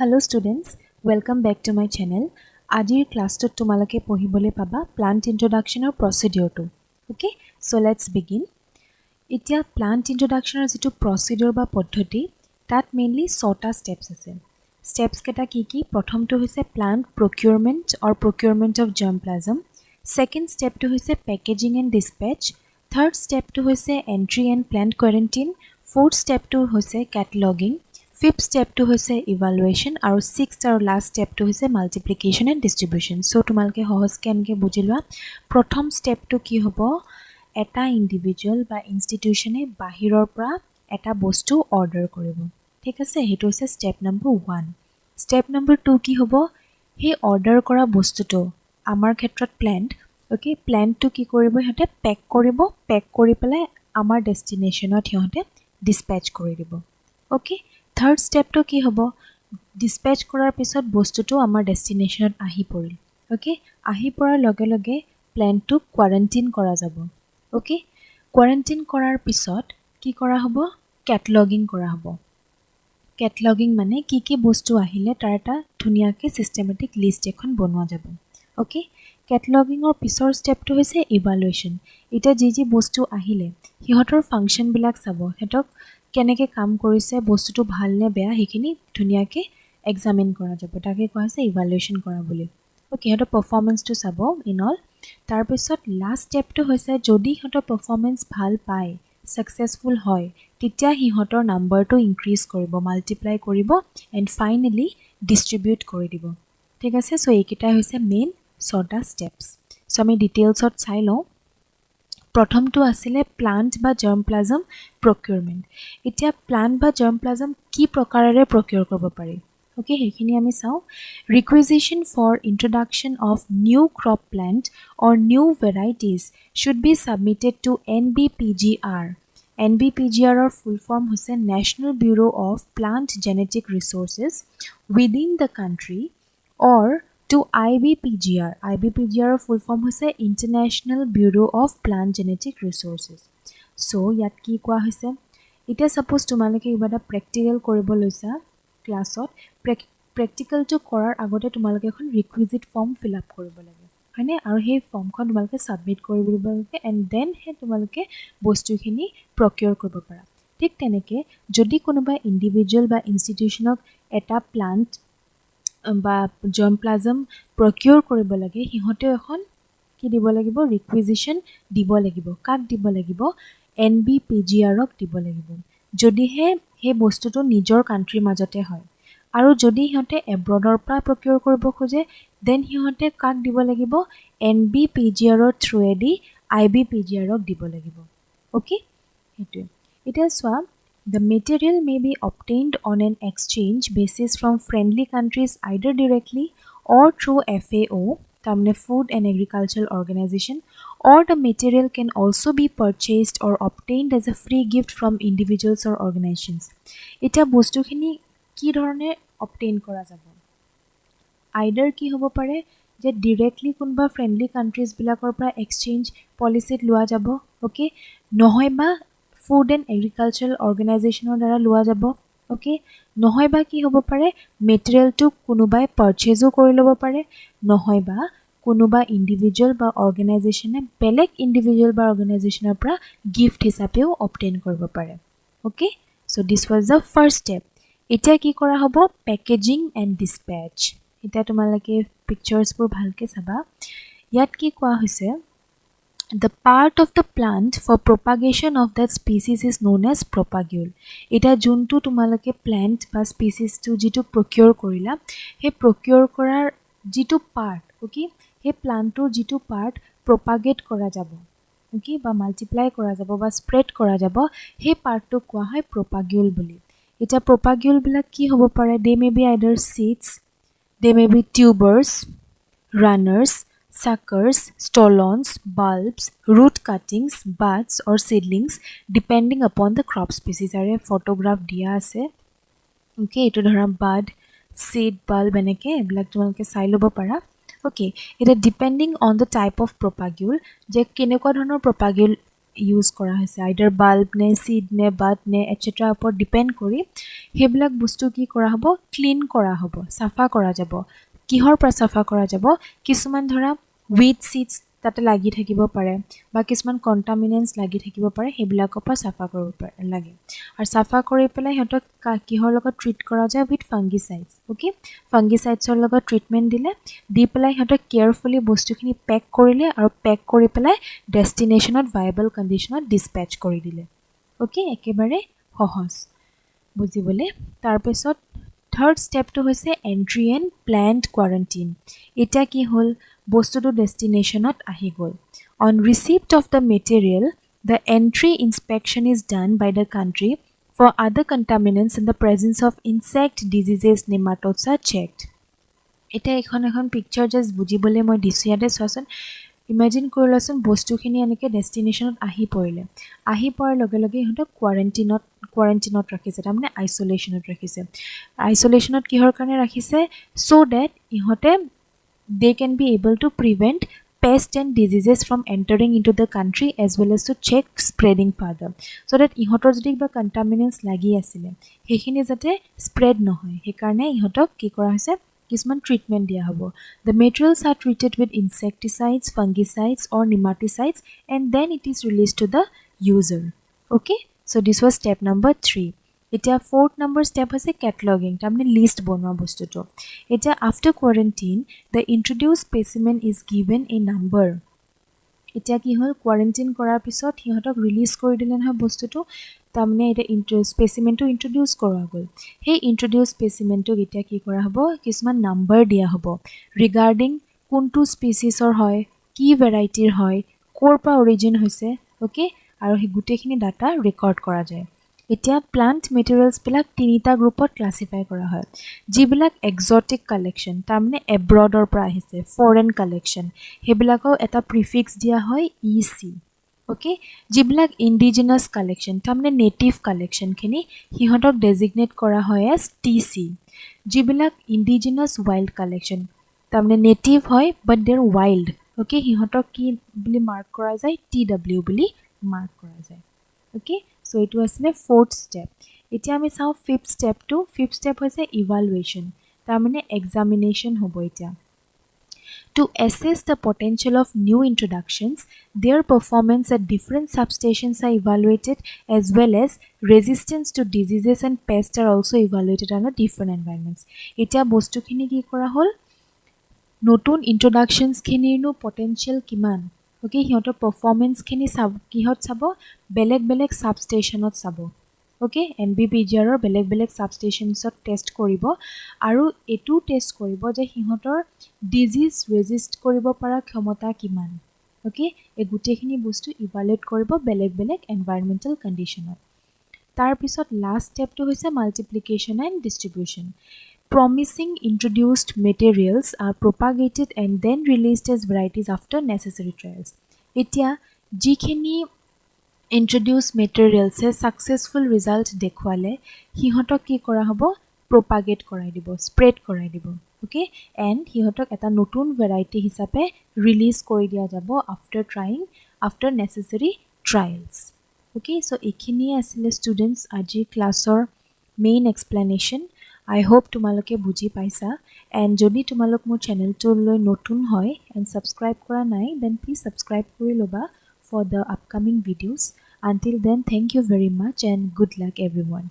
Hello students, welcome back to my channel. Ajir class to tumalake pohibole paba plant introduction or procedure to. Okay, so let's begin. Itia plant introduction or jitu procedure ba poddhoti that mainly sota steps ase. Steps keta ki prothom to hoise plant procurement or procurement of germplasm. Second step to hoise packaging and dispatch. Third step to hoise entry and plant quarantine. Fourth step to hoise cataloging. Fifth step to hoise evaluation আৰু sixth আৰু last step to hoise multiplication and distribution. So tumalke hohos ke amke bujilwa prothom step to ki hobo eta individual ba institution e bahiror pra eta bostu order koribo. Thik ase hetu hoise step number 1. Step number 2 ki hobo he order kora bostu to amar khetrot plant okay plant to ki koribo hote pack kori pele amar destination ot hote dispatch kori dibo. Okay, third step to ki hobo dispatch korar pisot bostu to amar destination ot ahi poril. Okay, ahi porar loge loge plant to quarantine kora jabo. Okay, quarantine korar pisot ki kora hobo cataloging kora hobo. Cataloging mane ki bostu ahile tar eta dhuniya ke systematic list ekhon bonwa jabo. Okay, cataloging or pisor step to hoise evaluation. Ita ji bostu ahile hihotor function bilak sabo hetok কেনেকে কাম কৰিছে বস্তুটো ভাল নে বেয়া হেখিনি ধুনিয়াকে examine কৰা যাব তাকে কোৱা আছে ইভালুৱেচন কৰা বুলি ওকে হেটো পাৰফৰম্যান্সটো চাব ইন অল তাৰ পিছত লাষ্ট ষ্টেপটো হৈছে যদি হেটো পাৰফৰম্যান্স ভাল পায় সাকসেসফুল হয় তেতিয়া হিহতৰ নাম্বাৰটো ইনক্ৰিজ কৰিব মাল্টিপ্লাই কৰিব এন্ড ফাইনালি ডিস্ট্ৰিবিউট কৰি দিব ঠিক আছে সো এইকিটা হৈছে মেইন ছটা ষ্টেপস সো আমি ডিটেইলছত চাই লওঁ प्रथम तो आसिले प्लांट बा germplasm procurement इতিয়া प्लांट बा germplasm की प्रकारेरे procure करबो पारि ओके हेखिनि आमी साउ requisition for introduction of new crop plant or new varieties should be submitted to NBPGR or full form hoise National Bureau of Plant Genetic Resources within the country or to IBPGR full form hoise International Bureau of Plant Genetic Resources. So yat ki koa hoise ita suppose tumaleke ibada practical koribo loisa classot practical to korar agote tumaleke ekhon requisite form fill up koribo lage hane aru he form khon tumaleke submit koribo lage and then he tumaleke bostu khini procure koribo para thik teneke jodi konoba individual ba institutionok eta plant বা germplasm procure কৰিব লাগে হিহতে এখন কি দিব লাগিব ৰিকুইজিশন দিব লাগিব কাক দিব লাগিব NBPGR ক দিব লাগিব যদি হে বস্তুটো নিজৰ কান্ট্ৰি মাজতে হয় আৰু যদি হিহতে এব্ৰডৰ পৰা procure কৰিব খোজে দেন হিহতে কাক দিব লাগিব NBPGR ৰ থ্ৰুৱেদি IBPGR ক দিব লাগিব ওকে হেতু এটা সোৱা The material may be obtained on an exchange basis from friendly countries either directly or through FAO, Food and Agricultural Organization, or the material can also be purchased or obtained as a free gift from individuals or organizations. Eta bostu khini ki dhorone obtain kora jabo. Either ki hobo pare je directly kunba friendly countries bilakor pra exchange policy lua jabo, okay? Nohoy ba Food and Agricultural Organization দ্বাৰা লোৱা যাব okay নহয় বা কি হ'ব পাৰে material two কোনোবাই পাৰচেজও কৰি ল'ব পাৰে নহয় বা কোনোবা ইন্ডিভিজুৱেল বা অৰ্গানাইজেচনে বেলেগ ইন্ডিভিজুৱেল বা অৰ্গানাইজেচনৰ পৰা গিফট হিচাপেও অবটেইন কৰিব পাৰে okay so this was the first step এতিয়া কি কৰা হ'ব পেকেজিং এণ্ড ডিস্পেচ এটা তোমালকে পিকচাৰ্ছবোৰ ভালকে চাবা ইয়াত কি কোৱা হৈছে The part of the plant for propagation of that species is known as propagule. Eta juntu tumalake plant ba species to jitu procure korila he procure korar jitu part okay he plant to jitu part propagate kora jabo okay ba multiply kora jabo ba spread kora jabo he part to koa hoy propagule boli eta propagule bila ki hobo pare they may be either seeds they may be tubers runners suckers, stolons, bulbs, root cuttings, buds or seedlings depending upon the crop species. Are photograph dia ase. Okay, etu dhara bud, seed, bulb eneke eblak tumalke sai lobo para. Okay, it is depending on the type of propagule je kenekwa dhoronor propagule use কৰা হৈছে আইদাৰ bulb নে seed নে বাট নে এটসেট্ৰা ওপৰত depend কৰি হেবিলাক বস্তু কি কৰা হ'ব ক্লিন কৰা হ'ব সাফা কৰা যাব কিহৰ পৰা সাফা কৰা যাব কিছুমান ধৰা উইড সিডস তাতে লাগি থাকিব পাৰে বা কিছুমান কন্টামিনেন্টস লাগি থাকিব পাৰে হেবিলাকৰ পৰা সাফা কৰিব লাগে আৰু সাফা কৰি পেলাই হতক কিহৰ লগত ট্ৰিট কৰা যায় উইথ ফাংগিসাইডস ওকে ফাংগিসাইডসৰ লগত ট্ৰিটমেন্ট দিলে দি পেলাই হতক কেয়াৰফুলি বস্তুখিনি পেক কৰিলে আৰু পেক কৰি পেলাই ডেষ্টিনেশ্যনত ভায়াবল কণ্ডিশ্যনত ডিসপেচ কৰি দিলে ওকে একেবাৰে সহজ বুজিবলে তাৰপিছত থাৰ্ড ষ্টেপটো হৈছে এন্ট্ৰি এণ্ড প্ল্যান্ড কোৱাৰেণ্টাইন এটা কি হ'ল বস্তুটো ডেষ্টিনেশ্যনত আহি গ'ল on receipt of the material the entry inspection is done by the country for other contaminants in the presence of insect diseases nematodes are checked এটা এখন পিকচাৰ জাষ্ট বুজিবলৈ মই দিছোঁ ইয়াতে চোৱাচোন ইমেজিন কৰি লোৱাচোন বস্তুখিনি এনেকৈ ডেষ্টিনেশ্যনত আহি পৰিলে আহি পৰাৰ লগে লগে ইহঁতক কোৱাৰেণ্টাইনত ৰাখিছে তাৰমানে আইচলেশ্যনত ৰাখিছে আইচলেশ্যনত কিহৰ কাৰণে ৰাখিছে ছ' ডেট ইহঁতে they can be able to prevent pests and diseases from entering into the country as well as to check spreading further so that ইহঁতৰ যদি কিবা contaminants লাগি আছিলে সেইখিনি যাতে স্প্ৰেড নহয় সেইকাৰণে ইহঁতক কি কৰা হৈছে কিছুমান ট্ৰিটমেন্ট দিয়া হ'ব the materials are treated with insecticides fungicides or nematicides and then it is released to the user okay so this was step number 3 এটা fourth number step আছে cataloging তাৰমানে লিষ্ট বনোৱা বস্তুটো এটা after quarantine the introduced specimen is given a number এটা কি হ'ল quarantine কৰাৰ পিছত হিহঁতক ৰিলিজ কৰি দিলে নহয় বস্তুটো তাৰমানে এটা স্পেচিমেনটো ইন্ট্ৰোডিউস কৰা গ'ল সেই ইন্ট্ৰোডিউস স্পেচিমেনটো এতিয়া কি কৰা হ'ব কিছুমান নাম্বাৰ দিয়া হ'ব ৰিগাৰ্ডিং কোনটো স্পিচিছৰ হয় কি ভেৰাইটিৰ হয় ক'ৰ পৰা অৰিজিন হৈছে ওকে আৰু হি গুটেখিনি ডাটা ৰেকৰ্ড কৰা যায় এতিয়া প্লান্ট মেটেৰিয়েলছ বিলাক তিনিটা গ্ৰুপত ক্লাসিফাই কৰা হয় যিবিলাক এক্সোটিক কালেকশন তাৰমানে এব্ৰডৰ পৰা আহিছে ফৰেন কালেকশন হেবিলাকও এটা প্ৰিফিক্স দিয়া হয় ইসি ওকে যিবিলাক ইন্ডিজিনাস কালেকশন তাৰমানে নেটিভ কালেকশন খিনি হিহঁতক ডেজিগনেট কৰা হয় এজ টিসি যিবিলাক ইন্ডিজিনাস ওয়াইল্ড কালেকশন তাৰমানে নেটিভ হয় বাট দেৰ ওয়াইল্ড ওকে হিহঁতক কি বুলি মাৰ্ক কৰা যায় টিডব্লিউ বুলি মাৰ্ক কৰা যায় okay so it was the fourth step এতিয়া আমি চাও fifth step হৈছে evaluation তাৰমানে examination হ'ব এতিয়া to assess the potential of new introductions their performance at different substations are evaluated as well as resistance to diseases and pests are also evaluated under different environments এতিয়া বস্তুখিনি কি কৰা হল নতুন introductions খিনিৰনো potential কিমান okay হিহঁতৰ পাৰফৰম্যান্স খিনি কিহত চাব বেলেগ সাবস্টেশনত চাব ওকে এনবিপিজিআৰ ৰ বেলেগ সাবস্টেশনছত টেস্ট কৰিব আৰু এটু টেস্ট কৰিব যে হিহঁতৰ ডিজিজ ৰেজিস্ট কৰিব পৰা ক্ষমতা কিমান ওকে এই গুটেখিনি বস্তু ইভালুৱেট কৰিব বেলেগ এনভাইৰনমেন্টাল কন্ডিশনত তাৰ পিছত লাষ্ট ষ্টেপটো হৈছে multiplication and distribution Promising introduced materials are propagated and then released as varieties after necessary trials. Etia jikhini introduced materials se successful result dekhwale hihotok ki kora hobo propagate korai dibo spread korai dibo okay and hihotok eta notun variety hisabe release kori dia jabo after necessary trials okay so ekhini asile students aji classor main explanation I hope তোমালোকে বুজি পাইছা and যদি তোমালোক মোৰ চেনেলটো লৈ নতুন হয় and subscribe কৰা নাই then please subscribe কৰি লবা for the upcoming videos until then thank you very much and good luck everyone